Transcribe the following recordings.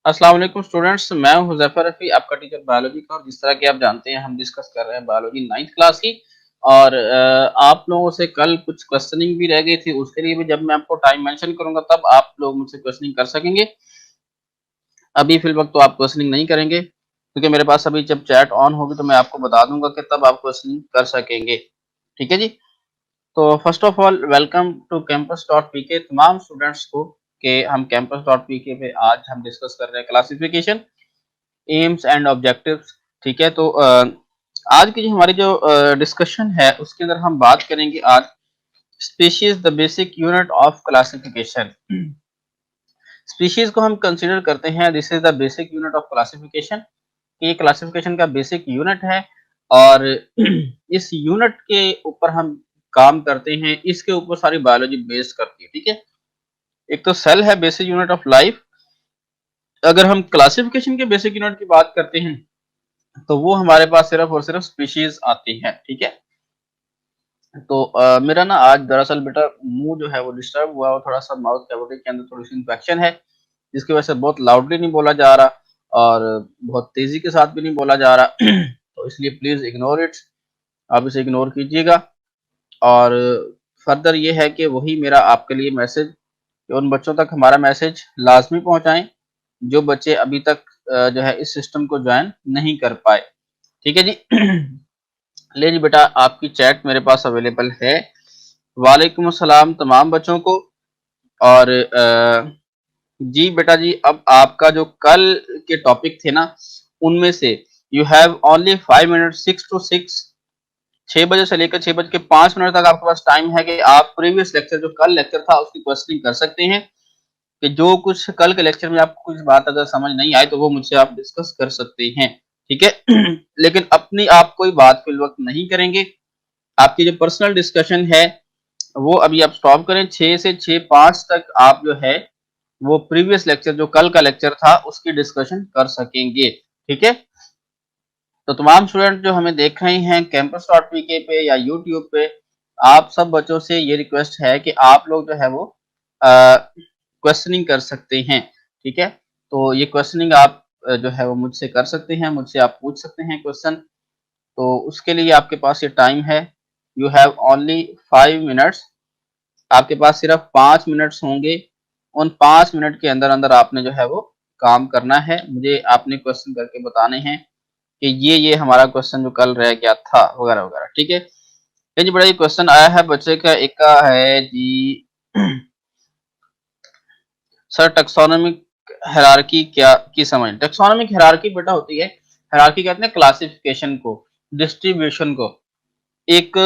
अस्सलाम वालेकुम स्टूडेंट्स, मैं हूं हुज़ैफा रफ़ी, आपका टीचर बायोलॉजी का। और जिस तरह कि आप जानते हैं हम डिस्कस कर रहे हैं बायोलॉजी 9th क्लास की। और आप लोगों से कल कुछ क्वेश्चनिंग भी रह गई थी, उसके लिए भी जब मैं आपको टाइम मेंशन करूंगा तब आप लोग मुझसे क्वेश्चनिंग कर सकेंगे। अभी फिल वक्त तो आप क्वेश्चनिंग नहीं करेंगे, क्योंकि मेरे पास अभी जब चैट ऑन होगी तो मैं आपको बता दूंगा कि तब आप क्वेश्चनिंग कर सकेंगे। ठीक है जी। तो first of all welcome to campus dot P के तमाम स्टूडेंट्स को, कि हम कैंपस डॉट पी के पे आज हम डिस्कस कर रहे हैं क्लासिफिकेशन, एम्स एंड ऑब्जेक्टिव्स। ठीक है। तो आज की जो हमारी जो डिस्कशन है उसके अंदर हम बात करेंगे आज species the basic unit of classification. Species को हम कंसीडर करते हैं this is the basic unit of classification. ये क्लासिफिकेशन का बेसिक यूनिट है और इस यूनिट के ऊपर हम काम करते हैं, इसके ऊपर सारी बायोलॉजी बेस्ड करती है। ठीक है। एक तो सेल है बेसिक यूनिट ऑफ लाइफ। अगर हम क्लासिफिकेशन के बेसिक यूनिट की बात करते हैं तो वो हमारे पास सिर्फ और सिर्फ स्पीशीज आती है। ठीक है। तो मेरा ना आज दरअसल बेटा मुंह जो है वो डिस्टर्ब हुआ और थोड़ा सा माउथ कैविटी के अंदर थोड़ी सी इन्फेक्शन है, जिसकी वजह से बहुत लाउडली नहीं बोला जा रहा और बहुत तेजी के साथ भी नहीं बोला जा रहा। तो इसलिए प्लीज इग्नोर इट, आप इसे इग्नोर कीजिएगा। और फर्दर ये है कि वही मेरा आपके लिए मैसेज कि उन बच्चों तक हमारा मैसेज लाजमी पहुंचाएं जो बच्चे अभी तक जो है इस सिस्टम को ज्वाइन नहीं कर पाए। ठीक है जी। ले जी बेटा, आपकी चैट मेरे पास अवेलेबल है। वालेकुम अस्सलाम तमाम बच्चों को। और जी बेटा जी, अब आपका जो कल के टॉपिक थे ना उनमें से you have only 5 minute, 6 to 6, 6 बजे से लेकर 6:05 तक आपके पास टाइम है कि आप प्रीवियस लेक्चर जो कल लेक्चर था उसकी क्वेश्चनिंग कर सकते हैं। कि जो कुछ कल के लेक्चर में आपको कुछ बात अगर समझ नहीं आई तो वो मुझसे आप डिस्कस कर सकते हैं। ठीक है। लेकिन अपनी आप कोई बात फिल वक्त नहीं करेंगे। आपकी जो पर्सनल डिस्कशन है वो अभी आप स्टॉप करें। 6 से 6:05 तक आप जो है वो प्रीवियस लेक्चर जो कल का लेक्चर था उसकी डिस्कशन कर सकेंगे। ठीक है। तो तमाम स्टूडेंट जो हमें देख रहे हैं कैंपस डॉट पीके पे या यूट्यूब पे, आप सब बच्चों से ये रिक्वेस्ट है कि आप लोग जो है वो क्वेश्चनिंग कर सकते हैं। ठीक है। तो ये क्वेश्चनिंग आप जो है वो मुझसे कर सकते हैं, मुझसे आप पूछ सकते हैं क्वेश्चन। तो उसके लिए आपके पास ये टाइम है, यू हैव ओनली 5 मिनट्स। आपके पास सिर्फ 5 मिनट्स होंगे। उन 5 मिनट के अंदर अंदर आपने जो है वो काम करना है, मुझे आपने क्वेश्चन करके बताने हैं कि ये हमारा क्वेश्चन जो कल रह गया था वगैरह वगैरह। ठीक है। ये जी बड़ा ये क्वेश्चन आया है बच्चे का, एक का है जी सर टैक्सोनॉमिक हायरार्की क्या की समझ। टैक्सोनॉमिक हायरार्की बेटा होती है, हायरार्की कहते हैं क्लासिफिकेशन को, डिस्ट्रीब्यूशन को। एक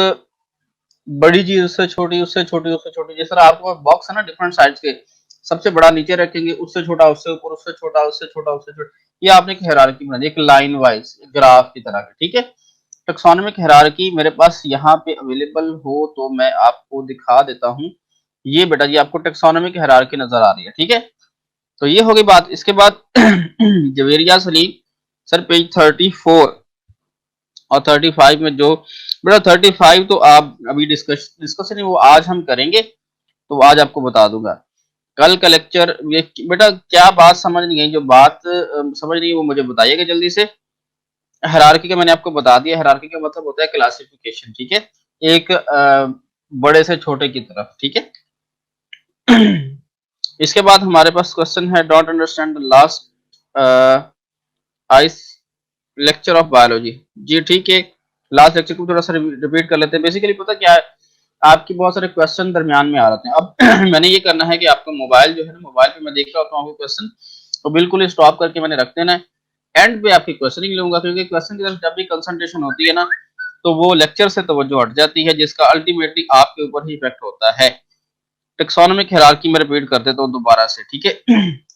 बड़ी चीज उससे छोटी, उससे छोटी, उससे छोटी। जिस तरह आपके पास बॉक्स है ना डिफरेंट साइज के, सबसे बड़ा नीचे रखेंगे, उससे छोटा उससे ऊपर, उससे छोटा उससे छोटा उससे छोटा। ये आपने एक हायरार्की बना दी, एक लाइन वाइज ग्राफ की तरह। ठीक है। टैक्सोनॉमिक हायरार्की मेरे पास यहाँ पे अवेलेबल हो तो मैं आपको दिखा देता हूँ। ये बेटा जी आपको टैक्सोनॉमिक हायरार्की नजर आ रही है। ठीक है। तो ये हो गई बात। इसके बाद जवेरिया सलीम सर पेज 34 और 35 में जो बेटा 35 तो आप अभी डिस्कशन वो आज हम करेंगे, तो आज आपको बता दूंगा। कल का लेक्चर ये बेटा क्या बात समझ नहीं आई, जो बात समझ नहीं है वो मुझे बताइएगा जल्दी से। हायरार्की का मैंने आपको बता दिया, हायरार्की का मतलब होता है क्लासिफिकेशन। ठीक है। एक बड़े से छोटे की तरफ। ठीक है। इसके बाद हमारे पास क्वेश्चन है don't understand the last ice lecture of biology. जी ठीक है। लास्ट लेक्चर को थोड़ा सा रिपीट कर लेते हैं। बेसिकली पता क्या है, आपकी बहुत सारे क्वेश्चन दरमियान में आ रहे हैं। अब मैंने ये करना है कि आपका मोबाइल जो है ना, मोबाइल पे मैं देख रहा होता हूँ आपके क्वेश्चन, तो बिल्कुल स्टॉप करके मैंने रख देना है। एंड पे आपकी क्वेश्चनिंग लूंगा, क्योंकि क्वेश्चन की तरफ जब भी कंसंट्रेशन होती है ना तो वो लेक्चर से तवज्जो हट जाती है, जिसका अल्टीमेटली आपके ऊपर ही इफेक्ट होता है। टेक्सोनोमिक हायरार्की में रिपीट कर देता हूँ दोबारा से। ठीक है।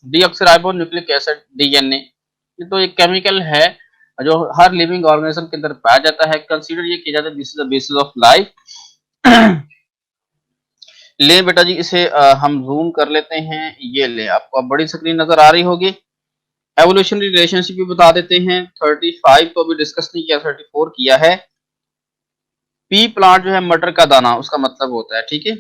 डीऑक्सीराइबो न्यूक्लिक एसिड डीएनए, ये तो एक केमिकल है जो हर लिविंग ऑर्गेनिज्म के अंदर पाया जाता है। कंसीडर ये किया जाता है this is the basis of life. ले बेटा जी इसे हम जूम कर लेते हैं। ये ले आपको अब बड़ी स्क्रीन नजर आ रही होगी। एवोल्यूशनरी रिलेशनशिप भी बता देते हैं। 35 तो अभी डिस्कस नहीं किया, 34 किया है। पी प्लांट जो है मटर का दाना उसका मतलब होता है। ठीक है।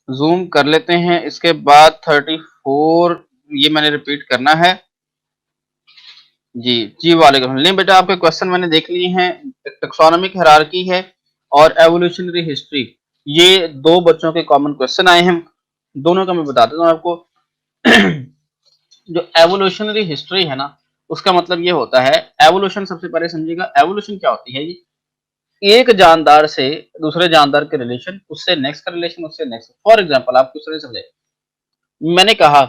जूम कर लेते हैं। इसके बाद 34 ये मैंने रिपीट करना है। जी, जी वालेकुम। नहीं बेटा आपके क्वेश्चन मैंने देख लिए हैं। टैक्सोनॉमिक हायरार्की है और एवोल्यूशनरी हिस्ट्री, ये 2 बच्चों के कॉमन क्वेश्चन आए हैं। दोनों का मैं बता देता हूँ आपको। जो एवोल्यूशनरी हिस्ट्री है ना, उसका मतलब ये होता है, एवोल्यूशन सबसे पहले समझिएगा, एवोल्यूशन क्या होती है जी? एक जानदार से दूसरे जानदार के रिलेशन, उससे नेक्स्ट का रिलेशन, उससे नेक्स्ट। फॉर एग्जांपल आप दूसरे समझे, मैंने कहा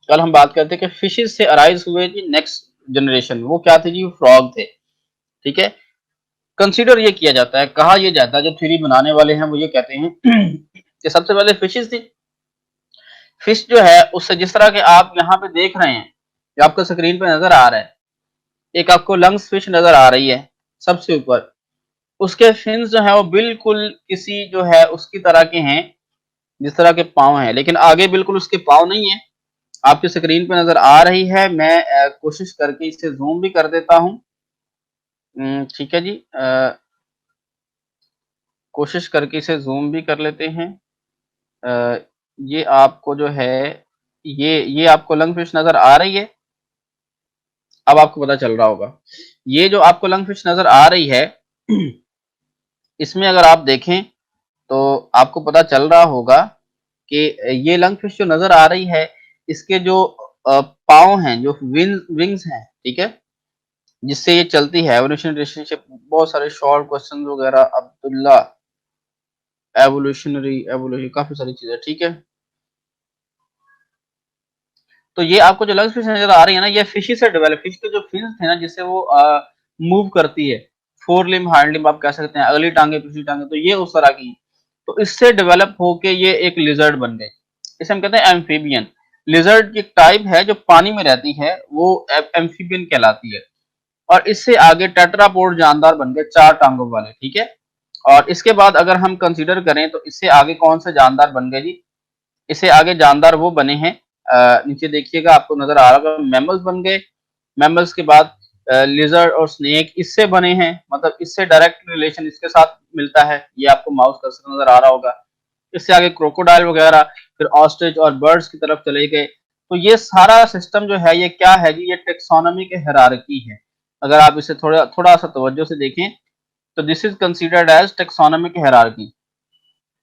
कल हम बात करते कि फिशेस से अराइज हुए जी नेक्स्ट जनरेशन, वो क्या थे जी? फ्रॉग थे। ठीक है, कंसीडर ये किया जाता है, कहा यह जाता है, जो थ्योरी बनाने वाले हैं वो ये कहते हैं कि सबसे पहले फिशेस थी। फिश जो है उससे, जिस तरह के आप यहाँ पे देख रहे हैं, जो आपको स्क्रीन पे नजर आ रहा है, एक आपको लंग्स फिश नजर आ रही है सबसे ऊपर, उसके फिन्स जो है वो बिल्कुल किसी जो है उसकी तरह के हैं, जिस तरह के पाँव हैं, लेकिन आगे बिल्कुल उसके पाँव नहीं है। आपकी स्क्रीन पे नजर आ रही है। मैं कोशिश करके इसे ज़ूम भी कर देता हूँ। ठीक है जी। कोशिश करके इसे ज़ूम भी कर लेते हैं। अ, ये आपको जो है, ये आपको लंगफ़िश नज़र आ रही है? अब आपको पता चल रहा होगा। ये जो आपको लंगफ़िश नज़र आ रही है, इसमें अगर आप देखें तो आपको पता चल रहा होगा कि ये लंगफ़िश जो नज़र आ रही है, इसके जो पाँव हैं, जो विंग्स हैं, ठीक है? जिससे ये चलती है, एवोल्यूशन रिलेशनशिप, बहुत सारे शॉर्ट क्वेश्चन वगैरह, अब्दुल्ला, एवोल्यूशन काफ़ी सारी चीज़ें, ठीक है? तो ये आपको जो लंग्स फिश नज़र आ रही है ना, ये फिश ही से डेवलप, फिश के जो फिन्स थे ना, जिससे वो मूव करती है, फोर लिम्ब, हाइंड लिम्ब आप कह सकते हैं, अगली टाँगें, पिछली टाँगें, तो ये उस तरह की। तो इससे डेवलप होके ये एक लिज़र्ड बन गए। इसे हम कहते हैं एम्फिबियन। लिज़र्ड की टाइप है जो पानी में रहती है, वो एम्फिबियन कहलाती है। और इससे आगे टेट्रापोड जानदार बन गए, 4 टाँगों वाले, ठीक है? और इसके बाद अगर हम कंसीडर करें तो इससे आगे कौन से जानदार बन गए जी? इससे आगे जानदार वो बने हैं, नीचे देखिएगा आपको नजर आ रहा होगा, मैमल्स बन गए। मैमल्स के बाद लिजर्ड और स्नेक इससे बने हैं, मतलब इससे डायरेक्ट रिलेशन इसके साथ मिलता है। ये आपको माउस कर्सर नजर आ रहा होगा। इससे आगे क्रोकोडाइल वगैरह, फिर ऑस्ट्रिच और बर्ड्स की तरफ चले गए। तो ये सारा सिस्टम जो है ये क्या है जी? ये टेक्सोनॉमी के हायरार्की है। अगर आप इसे थोड़ा थोड़ा सा तवज्जो से देखें तो this is considered as taxonomic hierarchy,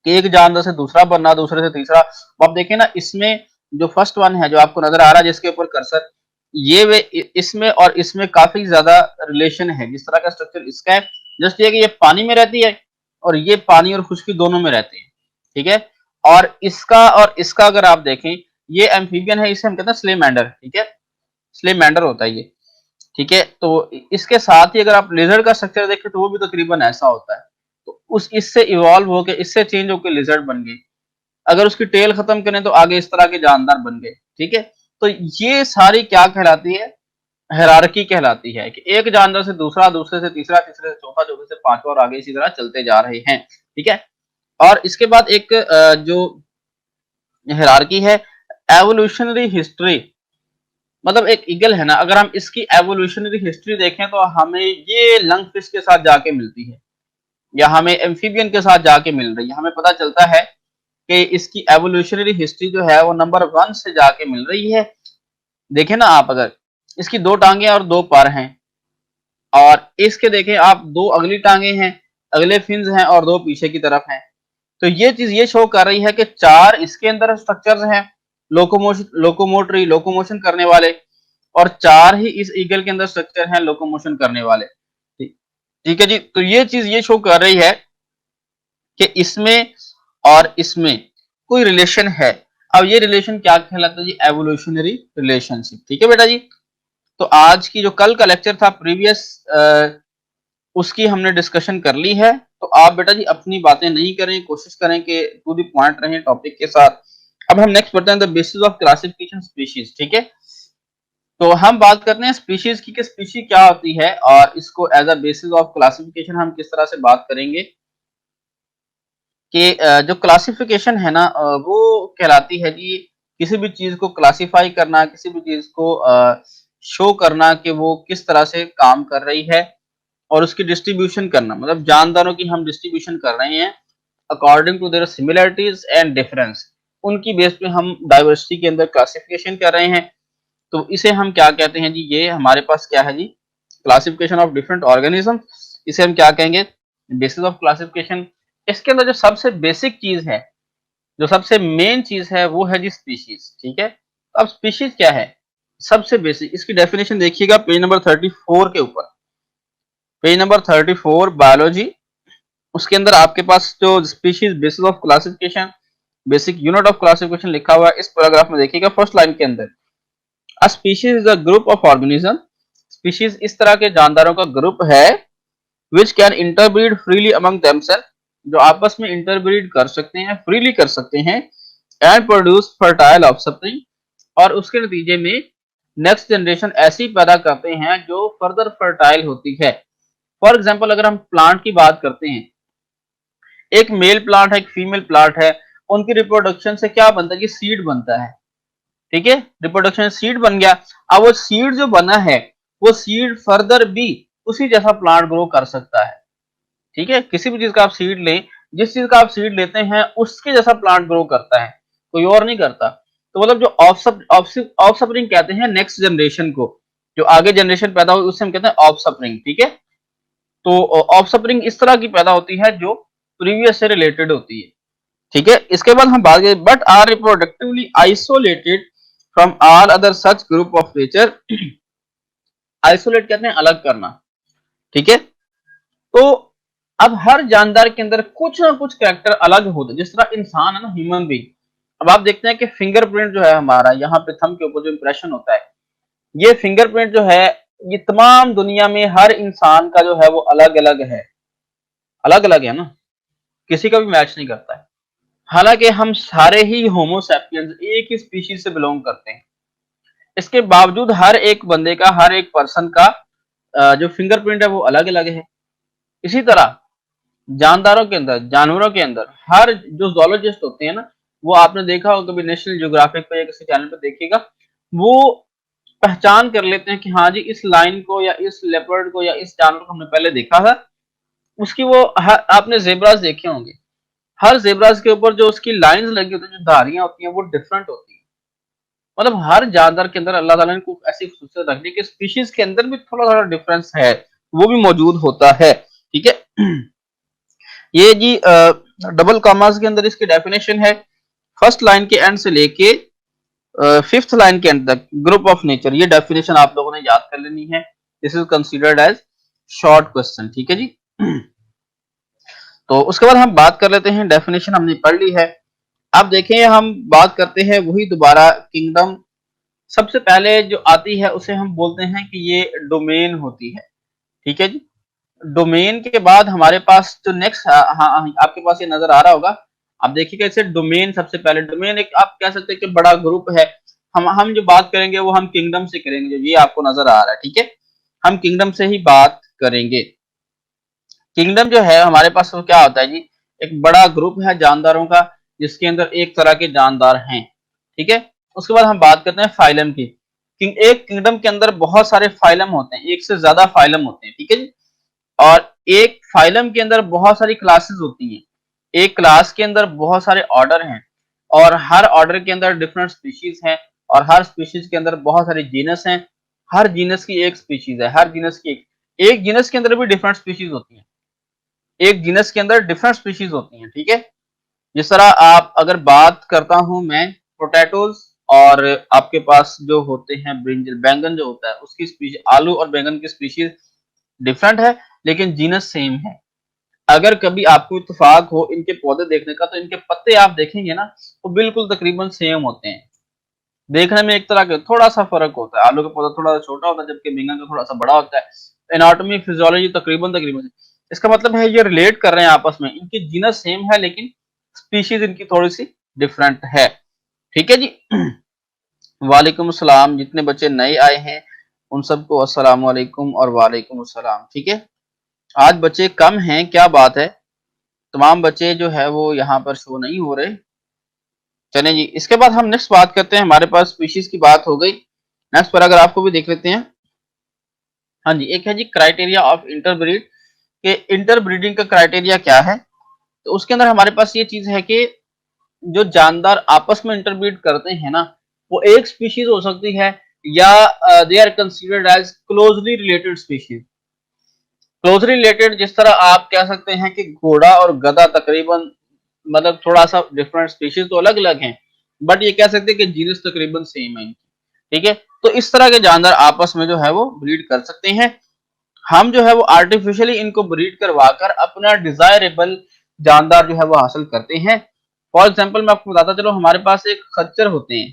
कि एक जानवर से दूसरा बनना, दूसरे से तीसरा। अब आप देखें ना, इसमें जो फर्स्ट वन है जो आपको नजर आ रहा है जिसके ऊपर कर्सर, ये वे इसमें और इसमें काफी ज्यादा रिलेशन है, जिस तरह का स्ट्रक्चर इसका है। जस्ट ये कि ये पानी में रहती है और ये पानी और खुश्की दोनों में रहते हैं, ठीक है? और इसका अगर आप देखें, ये एम्फीबियन है, इसे हम कहते हैं स्लेमेंडर, ठीक है? स्लेमेंडर होता है ये, ठीक है? तो इसके साथ ही अगर आप लिजर्ड का स्ट्रक्चर देखें तो वो भी तकरीबन ऐसा होता है। तो उस इससे इवॉल्व होके, इससे चेंज होके लिजर्ड बन गई। अगर उसकी टेल खत्म करें तो आगे इस तरह के जानदार बन गए, ठीक है? तो ये सारी क्या कहलाती है? हायरार्की कहलाती है, कि एक जानदार से दूसरा, दूसरे से तीसरा, तीसरे से चौथा, चौथे से पांचवा और आगे इसी तरह चलते जा रहे हैं, ठीक है? और इसके बाद एक जो हायरार्की है, एवोल्यूशनरी हिस्ट्री। मतलब एक ईगल है ना, अगर हम इसकी एवोल्यूशनरी हिस्ट्री देखें तो हमें ये लंगफिश के साथ जाके मिलती है, या हमें एम्फीबियन के साथ जाके मिल रही है। हमें पता चलता है कि इसकी एवोल्यूशनरी हिस्ट्री जो है वो नंबर 1 से जाके मिल रही है। देखें ना आप, अगर इसकी 2 टांगे और 2 पर हैं, और इसके देखें आप, 2 अगली टांगे हैं, अगले फिन्स हैं, और 2 पीछे की तरफ हैं। तो ये चीज ये शो कर रही है कि 4 इसके अंदर स्ट्रक्चर्स हैं, लोकोमोटरी, लोकोमोशन करने वाले, और 4 ही इस ईगल के अंदर स्ट्रक्चर हैं लोकोमोशन करने वाले। ठीक ठीक है जी। तो ये चीज ये शो कर रही है कि इसमें और इसमें कोई रिलेशन है। अब ये रिलेशन क्या कहलाता है जी? एवोल्यूशनरी रिलेशनशिप, ठीक है बेटा जी? तो आज की जो कल का लेक्चर था प्रीवियस, उसकी हमने डिस्कशन कर ली है। तो आप बेटा जी अपनी बातें नहीं करें, कोशिश करें कि टू द पॉइंट रहें टॉपिक के साथ। अब हम नेक्स्ट बढ़ते हैं, the basis of classification species, ठीक है? तो हम बात करते हैं स्पीशीज की, कि स्पीशी क्या होती है और इसको as a basis of classification हम किस तरह से बात करेंगे। कि जो क्लासिफिकेशन है ना, वो कहलाती है जी किसी भी चीज को क्लासिफाई करना, किसी भी चीज को शो करना कि वो किस तरह से काम कर रही है, और उसकी डिस्ट्रीब्यूशन करना, मतलब जानदारों की हम डिस्ट्रीब्यूशन कर रहे हैं according to their similarities and difference. उनकी बेस पे हम डाइवर्सिटी के अंदर क्लासिफिकेशन कर रहे हैं। तो इसे हम क्या कहते हैं जी, ये हमारे पास क्या है जी, क्लासिफिकेशन ऑफ डिफरेंट ऑर्गेनिज्म, इसे हम क्या कहेंगे, बेसिस ऑफ क्लासिफिकेशन। इसके अंदर जो सबसे बेसिक चीज है, जो सबसे मेन चीज है, वो है जी स्पीशीज। ठीक है, अब स्पीशीज क्या है, सबसे बेसिक इसकी डेफिनेशन देखिएगा पेज नंबर 34 के ऊपर, पेज नंबर 34 बायोलॉजी, उसके अंदर आपके पास जो species basis of classification, basic unit of classification लिखा हुआ है, इस पैराग्राफ में देखिएगा फर्स्ट लाइन के अंदर, a species is a group of organism, species इस तरह के जानदारों का ग्रुप है which can interbreed freely among themselves, जो आपस में इंटरब्रीड कर सकते हैं, फ्रीली कर सकते हैं, एंड प्रोड्यूस फर्टाइल ऑफस्प्रिंग, और उसके नतीजे में नेक्स्ट जनरेशन ऐसी पैदा करते हैं जो फर्दर फर्टाइल होती है। फॉर एग्जाम्पल अगर हम प्लांट की बात करते हैं, एक मेल प्लांट है, एक फीमेल प्लांट है, उनकी रिप्रोडक्शन से क्या बनता है, ये सीड बनता है। ठीक है, रिप्रोडक्शन सीड बन गया। अब वो सीड जो बना है, वो सीड फर्दर भी उसी जैसा प्लांट ग्रो कर सकता है। ठीक है, किसी भी चीज का आप सीड लें, जिस चीज का आप सीड लेते हैं उसके जैसा प्लांट ग्रो करता है, कोई और नहीं करता। तो मतलब जो ऑफस्प्रिंग कहते हैं नेक्स्ट जनरेशन को, जो आगे जनरेशन पैदा हुई उससे हम कहते हैं ऑफस्प्रिंग। ठीक है, तो ऑफस्प्रिंग इस तरह की पैदा होती है जो प्रीवियस से रिलेटेड होती है। ठीक है, इसके बाद हम बात करें, but are reproductively isolated from all other such group of nature. Isolate कहते हैं अलग करना। ठीक है, तो अब हर जानदार के अंदर कुछ ना कुछ कैरेक्टर अलग होते हैं, जिस तरह इंसान है ना, ह्यूमन बीइंग। अब आप देखते हैं कि फिंगरप्रिंट जो है हमारा, यहाँ पे थंब के ऊपर जो इंप्रेशन होता है, ये फिंगरप्रिंट जो है, ये तमाम दुनिया में हर इंसान का जो है वो अलग अलग है, अलग अलग है ना, किसी का भी मैच नहीं करता है। हालांकि हम सारे ही होमोसैपियंस एक ही स्पीशीज से बिलोंग करते हैं, इसके बावजूद हर एक बंदे का, हर एक पर्सन का जो फिंगरप्रिंट है वो अलग अलग है। इसी तरह जानदारों के अंदर, जानवरों के अंदर, हर जो जूलॉजिस्ट होते हैं ना, वो आपने देखा हो कभी नेशनल ज्योग्राफिक पे या किसी चैनल पे देखिएगा, वो पहचान कर लेते हैं कि हाँ जी इस लाइन को या इस लेपर्ड को या इस जानवर को हमने पहले देखा था। उसकी वो आपने जेब्रास देखे होंगे, हर जेब्रास के ऊपर जो उसकी लाइंस लगी होती है, जो धारियां होती हैं, वो डिफरेंट होती हैं। मतलब हर जानवर के अंदर अल्लाह ताला ने कुछ ऐसी खूबसूरत रख दी कि स्पीशीज के अंदर भी थोड़ा थोड़ा डिफरेंस है, वो भी मौजूद होता है। ठीक है, ये जी डबल कॉमास के अंदर इसकी डेफिनेशन है, फर्स्ट लाइन के एंड से लेके फिफ्थ लाइन के एंड तक, ग्रुप ऑफ नेचर, ये डेफिनेशन आप लोगों ने याद कर लेनी है। This is considered as short question. ठीक है जी, तो उसके बाद हम बात कर लेते हैं, डेफिनेशन हमने पढ़ ली है। अब देखें हम बात करते हैं वही दोबारा किंगडम। सबसे पहले जो आती है उसे हम बोलते हैं कि ये डोमेन होती है। ठीक है जी, डोमेन के बाद हमारे पास जो नेक्स्ट, हाँ आपके पास ये नजर आ रहा होगा, आप देखिएगा इसे डोमेन, सबसे पहले डोमेन एक आप कह सकते हैं कि बड़ा ग्रुप है। हम जो बात करेंगे वो हम किंगडम से करेंगे, जो ये आपको नजर आ रहा है। ठीक है, हम किंगडम से ही बात करेंगे। किंगडम जो है हमारे पास वो क्या होता है जी, एक बड़ा ग्रुप है जानदारों का, जिसके अंदर एक तरह के जानदार हैं। ठीक है, उसके बाद हम बात करते हैं फाइलम की। एक किंगडम के अंदर बहुत सारे फाइलम होते हैं, एक से ज्यादा फाइलम होते हैं। ठीक है जी, और एक फाइलम के अंदर बहुत सारी क्लासेस होती हैं, एक क्लास के अंदर बहुत सारे ऑर्डर हैं, और हर ऑर्डर के अंदर डिफरेंट स्पीशीज हैं, और हर स्पीशीज के अंदर बहुत सारे जीनस हैं। हर जीनस की एक स्पीशीज है, हर जीनस की एक जीनस के अंदर भी डिफरेंट स्पीशीज होती हैं, एक जीनस के अंदर डिफरेंट स्पीशीज होती हैं। ठीक है, जिस तरह आप अगर बात करता हूं मैं पोटैटोज, और आपके पास जो होते हैं ब्रिंजल, बैंगन जो होता है उसकी स्पीशीज, आलू और बैंगन की स्पीशीज डिफरेंट है, लेकिन जीनस सेम है। अगर कभी आपको इत्तेफाक हो इनके पौधे देखने का, तो इनके पत्ते आप देखेंगे ना, तो बिल्कुल तकरीबन सेम होते हैं। देखने में एक तरह का थोड़ा सा फर्क होता है, आलू का पौधा थोड़ा सा छोटा होता है जबकि बैंगन का थोड़ा सा बड़ा होता है। एनाटॉमी फिजियोलॉजी तकरीबन तकरीबन, इसका मतलब है ये रिलेट कर रहे हैं आपस में, इनकी जीनस सेम है लेकिन स्पीशीज इनकी थोड़ी सी डिफरेंट है। ठीक है जी, वालेकुम सलाम, जितने बच्चे नए आए हैं उन सबको अस्सलाम वालेकुम और वालेकुम अस्सलाम। ठीक है, आज बच्चे कम हैं, क्या बात है, तमाम बच्चे जो है वो यहाँ पर शो नहीं हो रहे। चलें जी, इसके बाद हम नेक्स्ट बात करते हैं, हमारे पास स्पीशीज की बात हो गई। नेक्स्ट पैराग्राफ को भी देख लेते हैं। हाँ जी, एक है जी क्राइटेरिया ऑफ इंटरब्रीड, के इंटरब्रीडिंग का क्राइटेरिया क्या है। तो उसके अंदर हमारे पास ये चीज है कि जो जानदार आपस में इंटरब्रीड करते हैं ना, वो एक स्पीशीज हो सकती है, या they are considered as closely related species. Closely related जिस तरह आप कह सकते हैं कि घोड़ा और गधा तकरीबन मतलब थोड़ा सा डिफरेंट स्पीशीज तो अलग अलग हैं, बट ये कह सकते हैं कि जीनस तकरीबन सेम है इनकी। ठीक है, तो इस तरह के जानवर आपस में जो है वो ब्रीड कर सकते हैं। हम जो है वो आर्टिफिशियली इनको ब्रीड करवाकर अपना डिजायरेबल जानदार जो है वो हासिल करते हैं। फॉर एग्जाम्पल मैं आपको बताता चलो, हमारे पास एक खच्चर होते हैं।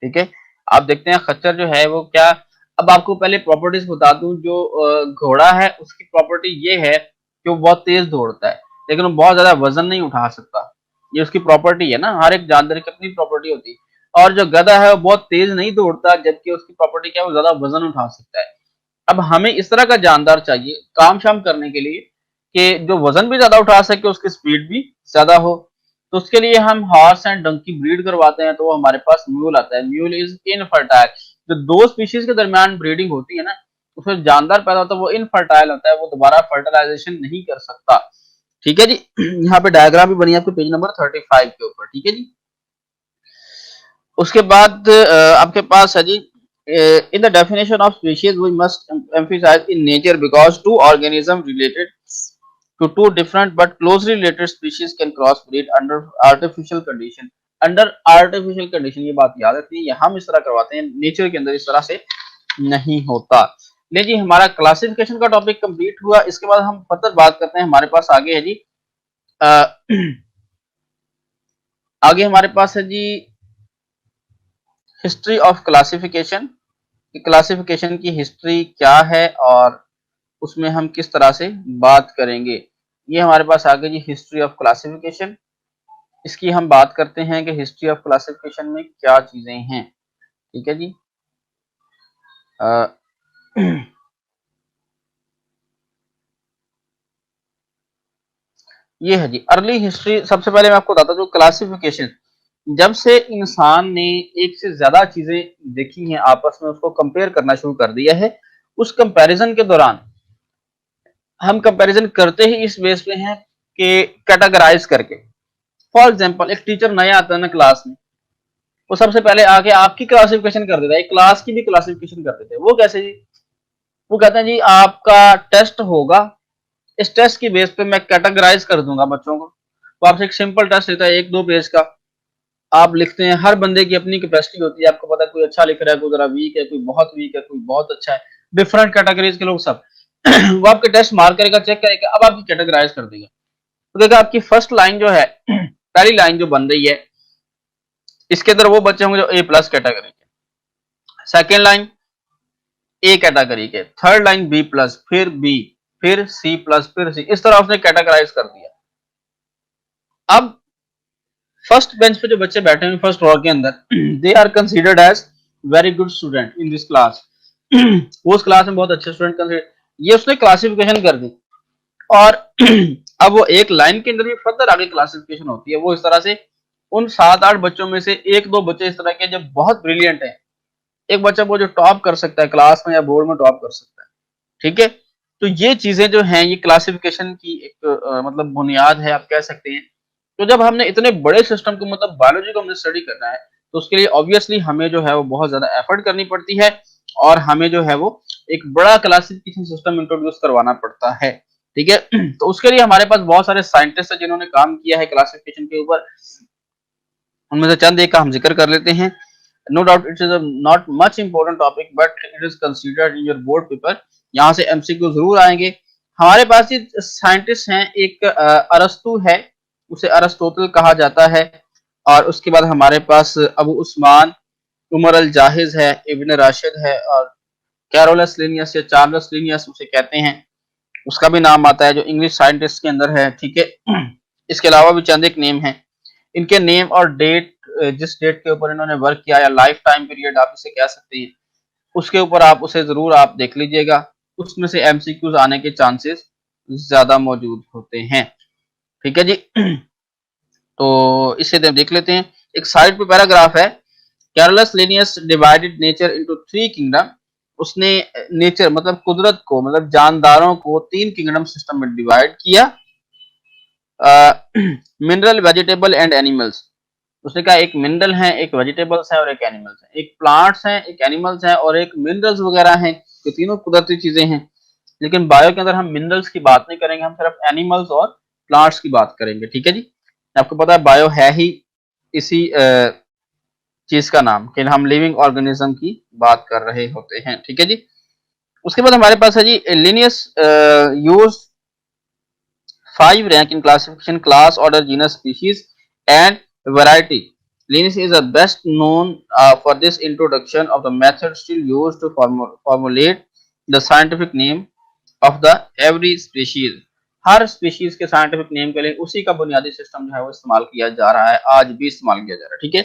ठीक है, आप देखते हैं खच्चर जो है वो क्या, अब आपको पहले प्रॉपर्टीज बता दूं। जो घोड़ा है उसकी प्रॉपर्टी ये है कि वो बहुत तेज दौड़ता है, लेकिन वो बहुत ज्यादा वजन नहीं उठा सकता। ये उसकी प्रॉपर्टी है ना, हर एक जानवर की अपनी प्रॉपर्टी होती है। और जो गधा है वो बहुत तेज नहीं दौड़ता, जबकि उसकी प्रॉपर्टी क्या है, वो ज्यादा वजन उठा सकता है। अब हमें इस तरह का जानदार चाहिए काम शाम करने के लिए कि जो वजन भी ज्यादा उठा सके, उसकी स्पीड भी ज्यादा हो। तो उसके लिए हम हॉर्स एंड डंकी ब्रीड करवाते हैं, तो वो हमारे पास म्यूल आता है। Mule is infertile. जो दो स्पीशीज के दरमियान ब्रीडिंग होती है ना, उसमें जानदार पैदा होता है, वो इनफर्टाइल होता है, वो दोबारा फर्टिलाइजेशन नहीं कर सकता। ठीक है जी। यहाँ पे डायग्राम भी बनी है आपके पेज नंबर 35 के ऊपर। ठीक है जी। उसके बाद आपके पास है जी, in the definition of species we must emphasize in nature because two organisms related to two different but closely related species can crossbreed under artificial condition। Under artificial condition, ये बात याद रखनी है, ये हम इस तरह करवाते हैं, नेचर के अंदर इस तरह से नहीं होता। ले जी, हमारा क्लासिफिकेशन का टॉपिक कंप्लीट हुआ। इसके बाद हम फर्दर बात करते हैं। हमारे पास आगे है जी आगे हमारे पास है जी हिस्ट्री ऑफ क्लासिफिकेशन। क्लासिफिकेशन की हिस्ट्री क्या है और उसमें हम किस तरह से बात करेंगे। ये हमारे पास आगे जी हिस्ट्री ऑफ क्लासिफिकेशन। इसकी हम बात करते हैं कि हिस्ट्री ऑफ क्लासिफिकेशन में क्या चीजें हैं। ठीक है जी। ये है जी अर्ली हिस्ट्री। सबसे पहले मैं आपको बताता हूँ, क्लासिफिकेशन जब से इंसान ने एक से ज्यादा चीजें देखी हैं आपस में, उसको कंपेयर करना शुरू कर दिया है, उस कंपैरिजन के दौरान हम कंपैरिजन करते ही इस बेस पे हैं कि कैटेगराइज करके। फॉर एग्जांपल, एक टीचर नया आता है ना क्लास में, वो सबसे पहले आके आपकी क्लासिफिकेशन कर देता है, एक क्लास की भी क्लासिफिकेशन कर देते हैं। वो कैसे जी? वो कहते हैं जी आपका टेस्ट होगा, इस टेस्ट की बेस पे मैं कैटेगराइज कर दूंगा बच्चों को। वो आपसे एक सिंपल टेस्ट लेता है, 1-2 पेज का। आप लिखते हैं, हर बंदे की अपनी कैपेसिटी होती है, आपको पता है कोई अच्छा लिख रहा है, कोई जरा वीक है, कोई बहुत वीक है, कोई बहुत अच्छा है, डिफरेंट कैटेगरीज के लोग सब। वो आपके टेस्ट मार करेगा, चेक करेगा, अब आपकी कैटेगराइज कर देगा। तो देखा, आपकी फर्स्ट लाइन जो है पहली लाइन जो बन रही है, इसके अंदर वो बच्चे होंगे जो A+ कैटेगरी के, सेकेंड लाइन ए कैटेगरी के, थर्ड लाइन B+, फिर बी, फिर C+, फिर सी, इस तरह उसने कैटेगराइज कर दिया। अब फर्स्ट बेंच पे जो बच्चे बैठे हुए फर्स्ट रो के अंदर, they are considered as very good student in this class. वो उस क्लास में बहुत अच्छे स्टूडेंट कंसीडर, ये उसने क्लासिफिकेशन कर दी। और अब वो एक लाइन के अंदर भी फर्दर आगे क्लासिफिकेशन होती है। वो इस तरह से उन 7-8 बच्चों में से 1-2 बच्चे इस तरह के जब बहुत ब्रिलियंट है, एक बच्चा वो जो टॉप कर सकता है क्लास में या बोर्ड में टॉप कर सकता है। ठीक है, तो ये चीजें जो हैं, ये क्लासिफिकेशन की एक मतलब बुनियाद है, आप कह सकते हैं। तो जब हमने इतने बड़े सिस्टम को, मतलब बायोलॉजी को हमने स्टडी करना है, तो उसके लिए ऑब्वियसली हमें जो है वो बहुत ज्यादा एफर्ट करनी पड़ती है, और हमें जो है वो एक बड़ा क्लासिफिकेशन सिस्टम इंट्रोड्यूस करवाना पड़ता है। ठीक है, तो उसके लिए हमारे पास बहुत सारे साइंटिस्ट हैं जिन्होंने काम किया है क्लासिफिकेशन के ऊपर। उनमें से चंद एक का हम जिक्र कर लेते हैं। No doubt it is not much important topic, but it is considered in your board paper. यहाँ से एमसीक्यू जरूर आएंगे। हमारे पास ये साइंटिस्ट हैं, एक अरस्तु है, उसे अरस्तोतल कहा जाता है। और उसके बाद हमारे पास अबू उस्मान, उमर अल जाहिज है, इब्न राशिद है, और कैरोलस लिनियस या चार्लस लिनियस उसे कहते हैं, उसका भी नाम आता है, जो इंग्लिश साइंटिस्ट के अंदर है। ठीक है, इसके अलावा भी चंद एक नेम है। इनके नेम और डेट, जिस डेट के ऊपर इन्होंने वर्क किया या लाइफ टाइम पीरियड आप इसे कह सकते हैं, उसके ऊपर आप उसे जरूर आप देख लीजिएगा। उसमें से एमसीक्यूज आने के चांसेस ज्यादा मौजूद होते हैं। ठीक है जी। तो इसे देख लेते हैं। एक साइड पे पैराग्राफ है, Carolus Linnaeus divided nature into 3 kingdom. उसने नेचर मतलब कुदरत को, मतलब जानदारों को 3 किंगडम सिस्टम में डिवाइड किया। Mineral, vegetable and animals. उसने कहा एक मिनरल है, एक वेजिटेबल्स है और एक एनिमल्स है। एक प्लांट्स हैं, एक एनिमल्स हैं और एक मिनरल्स वगैरह हैं। ये तीनों कुदरती चीजें हैं। लेकिन बायो के अंदर हम मिनरल्स की बात नहीं करेंगे, हम सिर्फ एनिमल्स और प्लांट्स की बात करेंगे। ठीक है जी। आपको पता है बायो है ही इसी चीज का नाम कि हम लिविंग ऑर्गेनिज्म की बात कर रहे होते हैं। ठीक है जी। उसके बाद हमारे पास है जी Linnaeus use 5 rank in classification class, order, genus, species and variety. Linus is the best known for this introduction of the method still used to formulate the scientific name of the every species. Her species के scientific name के लिए उसी का बुनियादी system जो है वो इस्तेमाल किया जा रहा है, आज भी इस्तेमाल किया जा रहा है। ठीक है।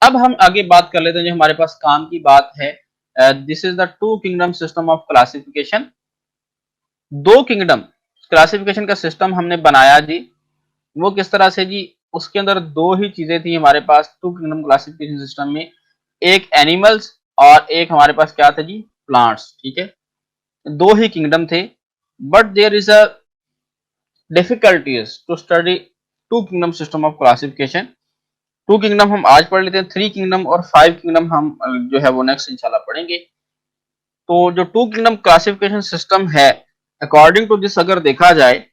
अब हम आगे बात कर लेते हैं जो हमारे पास काम की बात है। This is the two kingdom system of classification. दो किंगडम क्लासिफिकेशन का सिस्टम हमने बनाया जी। वो किस तरह से जी? उसके अंदर दो ही चीजें थी हमारे पास टू किंगडम क्लासिफिकेशन सिस्टम में, एक एनिमल्स और एक हमारे पास क्या था जी? प्लांट्स। ठीक है। दो ही किंगडम थे, but there is a difficulties to study two kingdom system of classification. Two kingdom हम आज पढ़ लेते हैं, थ्री किंगडम और फाइव किंगडम हम जो है वो नेक्स्ट इंशाल्लाह पढ़ेंगे। तो जो टू किंगडम क्लासिफिकेशन सिस्टम है, अकॉर्डिंग टू दिस अगर देखा जाए,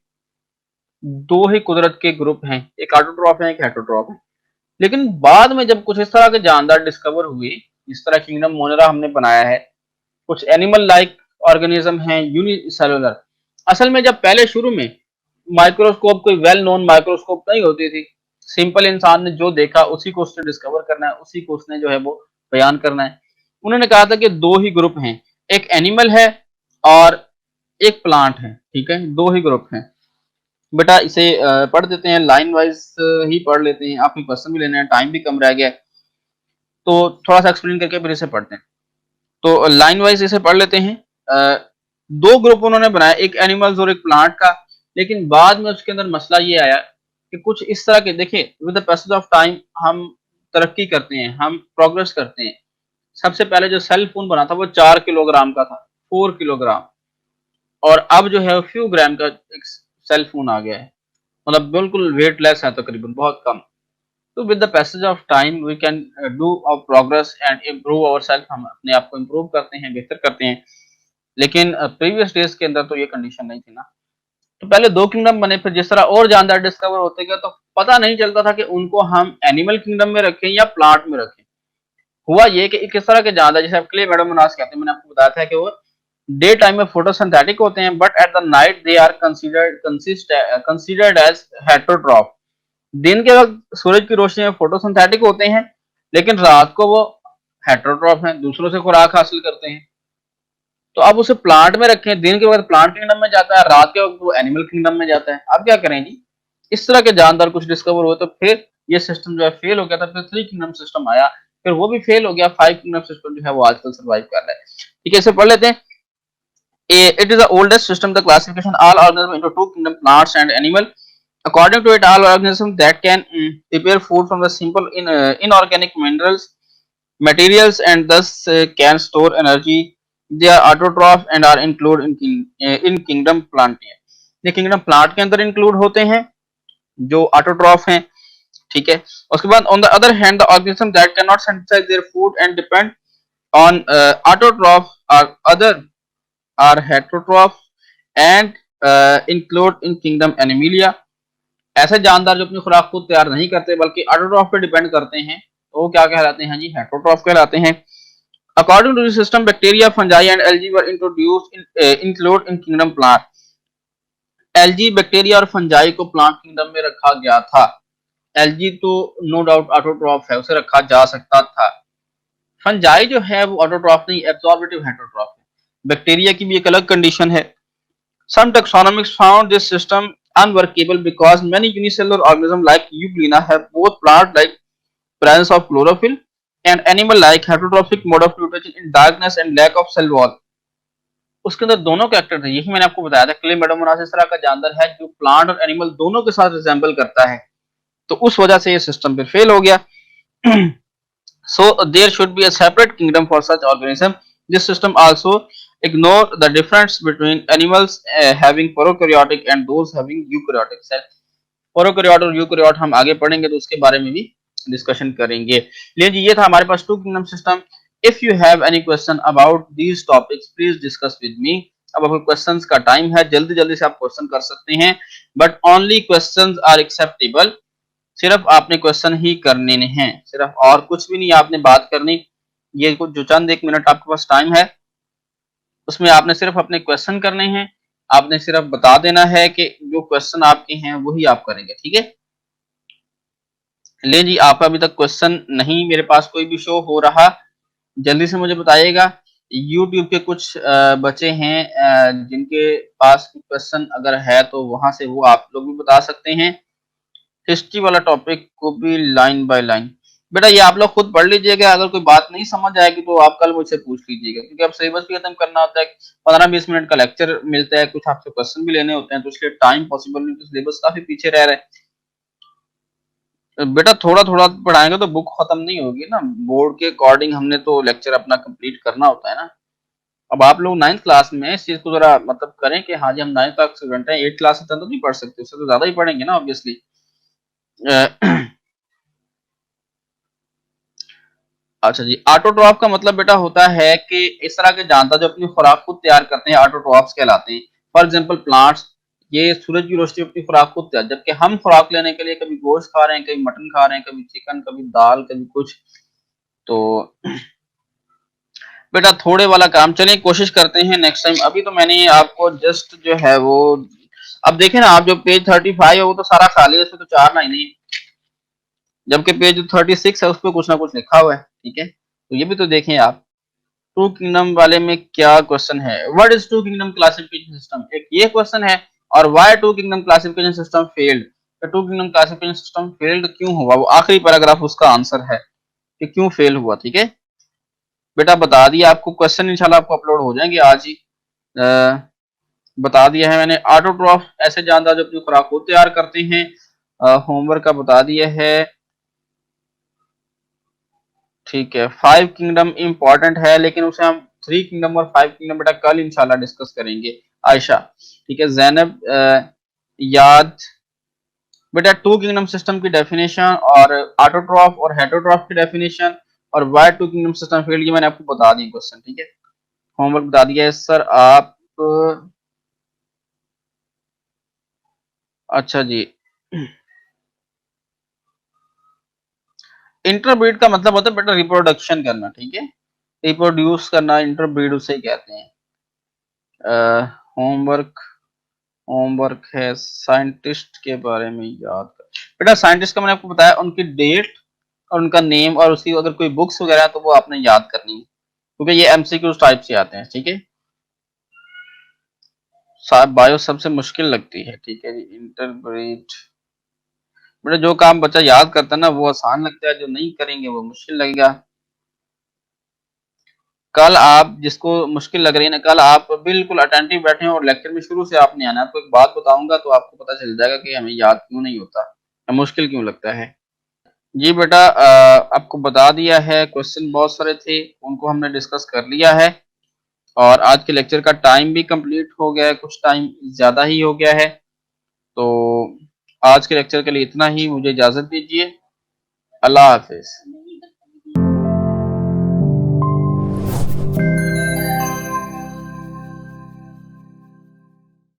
दो ही कुदरत के ग्रुप हैं, एक ऑटोट्रॉफ है, एक हेटरोट्रॉफ है। लेकिन बाद में जब कुछ इस तरह के जानदार डिस्कवर हुए, इस तरह किंगडम मोनेरा हमने बनाया है, कुछ एनिमल लाइक ऑर्गेनिज्म हैं यूनिसेलुलर। असल में जब पहले शुरू में माइक्रोस्कोप कोई वेल नोन माइक्रोस्कोप नहीं होती थी, सिंपल इंसान ने जो देखा उसी को उसने डिस्कवर करना है, उसी को उसने जो है वो बयान करना है। उन्होंने कहा था कि दो ही ग्रुप हैं, एक एनिमल है और एक प्लांट है। ठीक है, दो ही ग्रुप हैं। बेटा इसे पढ़ देते हैं, लाइन वाइज ही पढ़ लेते हैं, आपको क्वेश्चन भी लेना है, टाइम भी कम रह गया है, तो थोड़ा सा एक्सप्लेन करके फिर इसे पढ़ते हैं। तो लाइन वाइज इसे पढ़ लेते हैं। दो ग्रुप उन्होंने बनाया, एक एनिमल्स और एक प्लांट का। लेकिन बाद में उसके अंदर मसला ये आया कि कुछ इस तरह के, देखिए with the passage of time हम तरक्की करते हैं, हम प्रोग्रेस करते हैं। सबसे पहले जो सेल फोन बना था वो 4 किलोग्राम का था, 4 किलोग्राम, और अब जो है फ्यू ग्राम का एक सेल फोन आ गया है, मतलब बिल्कुल वेटलेस है, तकरीबन बहुत कम। तो with the passage of time we can do our progress and improve our self, हम अपने आप को इम्प्रूव करते हैं, बेहतर करते हैं। लेकिन प्रीवियस डेज के अंदर तो ये कंडीशन नहीं थी ना। तो पहले दो किंगडम बने, फिर जिस तरह और जानदार डिस्कवर होते गए तो पता नहीं चलता था कि उनको हम एनिमल किंगडम में रखें या प्लांट में रखें। हुआ ये कि किस तरह के जानदार, जैसे आप क्ले मैडमोनास कहते हैं, मैंने आपको बताया था कि वो डे टाइम में फोटोसिंथेटिक होते हैं, but at the night they are considered as heterotroph. दिन के वक्त सूरज की रोशनी में फोटोसिंथेटिक होते हैं, लेकिन रात को वो हेटरोट्रॉफ हैं, दूसरों से खुराक हासिल करते हैं। तो अब उसे प्लांट में रखें, दिन के वक्त प्लांट किंगडम में जाता है, रात के वक्त वो एनिमल किंगडम में जाता है। अब क्या करें जी? इस तरह के जानदार कुछ डिस्कवर हुए, तो फिर ये सिस्टम जो है फेल हो गया था, फिर थ्री किंगडम सिस्टम आया, फिर वो भी फेल हो गया, फाइव किंगडम सिस्टम जो है वो आजकल सर्वाइव कर रहा है। ठीक है, इसे पढ़ लेते हैं। It is the oldest system, the classification all organisms into two kingdom, plants and animal. According to it, all organisms that can prepare food from the simple inorganic minerals materials and thus can store energy, they are autotroph and are included in kingdom Plantae. ये kingdom plant के अंदर include होते हैं जो autotroph हैं। ठीक है। उसके बाद on the other hand the organism that can not synthesize their food and depend on autotroph और other are heterotroph and include in kingdom Animalia. ऐसे जानदार जो अपनी खुराक खुद तैयार नहीं करते बल्कि ऑटोट्रॉफ पे डिपेंड करते हैं, तो वो क्या कहलाते हैं जी? हेटरोट्रॉफ कहलाते हैं। According to this system bacteria, fungi and algae were introduced include in kingdom plant. Algae, bacteria और फंजाई को प्लांट किंगडम में रखा गया था। एल्गी तो नो डाउट ऑटोट्रॉफ है, उसे रखा जा सकता था। फंजाई जो है वो ऑटोट्रॉफ नहीं, एब्जॉर्बेटिव हेटरोट्रॉफ है। बैक्टीरिया की भी एक अलग कंडीशन है। Some taxonomists found this system unworkable because many unicellular organisms like Euglena have both plant-like presence of chlorophyll and animal-like heterotrophic mode of nutrition in darkness and lack of cell wall. उसके अंदर दोनों character थे, यही मैंने आपको बताया था। Clay मेडोमोनास इस तरह का जानदार है जो प्लांट और एनिमल दोनों के साथ रिजेंबल करता है, तो उस वजह से ये सिस्टम फिर फेल हो गया। So there should be a separate kingdom for such organism. This system also ignore the difference between animals having prokaryotic and those having eukaryotic cell. Prokaryote और यूकैरियोट हम आगे पढ़ेंगे तो उसके बारे में भी डिस्कशन करेंगे। लिए जी ये था हमारे पास two kingdom system. If you have any question about these topics please discuss with me. अब आपके क्वेश्चंस का टाइम है, जल्दी जल्दी से आप क्वेश्चन कर सकते हैं, but only questions are acceptable. सिर्फ आपने क्वेश्चन ही करने हैं, सिर्फ और कुछ भी नहीं आपने बात करनी। ये कुछ जो चंद 1 मिनट आपके पास टाइम है उसमें आपने सिर्फ अपने क्वेश्चन करने हैं। आपने सिर्फ बता देना है कि जो क्वेश्चन आपके हैं वही आप करेंगे, ठीक है। ले जी आपका अभी तक क्वेश्चन नहीं मेरे पास कोई भी शो हो रहा, जल्दी से मुझे बताइएगा। यूट्यूब के कुछ बच्चे हैं जिनके पास क्वेश्चन अगर है तो वहां से वो आप लोग भी बता सकते हैं। हिस्ट्री वाला टॉपिक को भी लाइन बाय लाइन, बेटा ये आप लोग खुद पढ़ लीजिएगा, अगर कोई बात नहीं समझ आएगी तो आप कल मुझसे पूछ लीजिएगा, क्योंकि अब सिलेबस भी खत्म करना होता है। 15-20 मिनट का लेक्चर मिलता है, कुछ आपसे क्वेश्चन भी लेने होते हैं, तो इसलिए टाइम पॉसिबल नहीं, तो सिलेबस काफी पीछे रह रहा है। बेटा थोड़ा थोड़ा पढ़ाएंगे तो बुक खत्म नहीं होगी ना, बोर्ड के अकॉर्डिंग हमने तो लेक्चर अपना कंप्लीट करना होता है ना। अब आप लोग 9th क्लास में इस चीज को जरा मतलब करें कि हाँ जी हम 9th क्लास के स्टूडेंट हैं, 8th क्लास से तो नहीं पढ़ सकते, उससे तो ज्यादा ही पढ़ेंगे ना ऑब्वियसली। अच्छा जी, ऑटोट्रॉफ का मतलब बेटा होता है कि इस तरह के जानदार जो अपनी खुराक खुद तैयार करते हैं ऑटोट्रॉफ्स कहलाते हैं। फॉर एग्जांपल प्लांट्स, ये सूरज की रोशनी अपनी खुराक खुद तैयार, जबकि हम खुराक लेने के लिए कभी गोश्त खा रहे हैं, कभी मटन खा रहे हैं, कभी चिकन, कभी दाल, कभी कुछ। तो बेटा थोड़े वाला काम, चलिए कोशिश करते हैं नेक्स्ट टाइम। अभी तो मैंने आपको जस्ट जो है वो, अब देखें ना आप जो पेज 35 है वो तो सारा खाली है, उसमें तो 4 लाइनें हैं, जबकि पेज 36 है उस पर कुछ ना कुछ लिखा हुआ है, ठीक है। तो ये भी तो देखें आप। टू किंगडम वाले में क्या क्वेश्चन है, what is two kingdom classification system, एक ये क्वेश्चन है। और why two kingdom classification system failed, two kingdom classification system failed क्यों हुआ, वो आखिरी पैराग्राफ उसका आंसर है कि क्यों फेल हुआ, ठीक है। बेटा बता दिया आपको, क्वेश्चन इंशाल्लाह आपको अपलोड हो जाएंगे आज ही। बता दिया है मैंने, ऑटोट्रॉफ ऐसे जानदार जो अपनी खुराक को तैयार करते हैं। होमवर्क का बता दिया है, ठीक है। 5 किंगडम इंपॉर्टेंट है, लेकिन उसे हम 3 किंगडम और 5 किंगडम बेटा कल इंशाल्लाह डिस्कस करेंगे। आयशा, ठीक है। जैनब, याद, बेटा टू किंगडम सिस्टम की डेफिनेशन और ऑटोट्रॉफ और हेटरोट्रॉफ की डेफिनेशन और why two kingdom system failed, ये मैंने आपको बता दी क्वेश्चन, ठीक है। होमवर्क बता दिया है सर आप। अच्छा जी, इंटरब्रीड का मतलब होता है बेटा रिप्रोडक्शन करना, ठीक है। रिप्रोड्यूस करना, इंटरब्रीड उसे कहते हैं। होमवर्क, होमवर्क है साइंटिस्ट के बारे में याद कर, बेटा साइंटिस्ट का मैंने आपको बताया उनकी डेट और उनका नेम, और उसकी अगर कोई बुक्स वगैरह है तो वो आपने याद करनी है, क्योंकि ये एमसीक्यू टाइप से आते हैं, ठीक है। बायो सबसे मुश्किल लगती है, ठीक है जी। इंटरब्रीड, बेटा जो काम बच्चा याद करता है ना वो आसान लगता है, जो नहीं करेंगे वो मुश्किल लगेगा। कल आप जिसको मुश्किल लग रही है ना, कल आप बिल्कुल अटेंटिव बैठे और लेक्चर में शुरू से आपने आना है। आपको एक बात बताऊंगा तो आपको पता चल जाएगा कि हमें याद क्यों नहीं होता या मुश्किल क्यों लगता है। जी बेटा आपको बता दिया है, क्वेश्चन बहुत सारे थे उनको हमने डिस्कस कर लिया है, और आज के लेक्चर का टाइम भी कंप्लीट हो गया है, कुछ टाइम ज्यादा ही हो गया है। तो आज के लेक्चर के लिए इतना ही, मुझे इजाजत दीजिए। अल्लाह हाफिज।